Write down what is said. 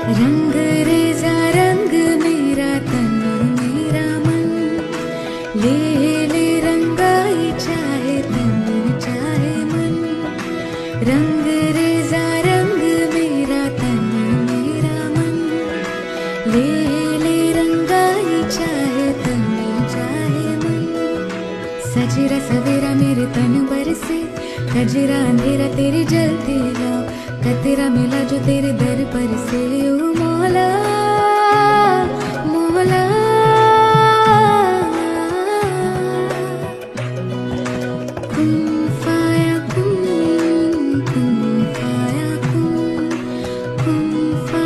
रंग रेजा रंग मेरा तन मेरा मन, ले ले रंगाई चाहे तन चाहे मन। रंग रेजा रंग मेरा तन मेरा मन, ले ले रंगाई चाहे तन चाहे मन। सजरा सवेरा मेरे तन बरसे, कजरा अंधेरा तेरी जलती लाओ, कतरा मिला जो तेरे दर पर से। ओ मौला मौला, कुन फाया कुन, कुन फाया कुन, कुन फाया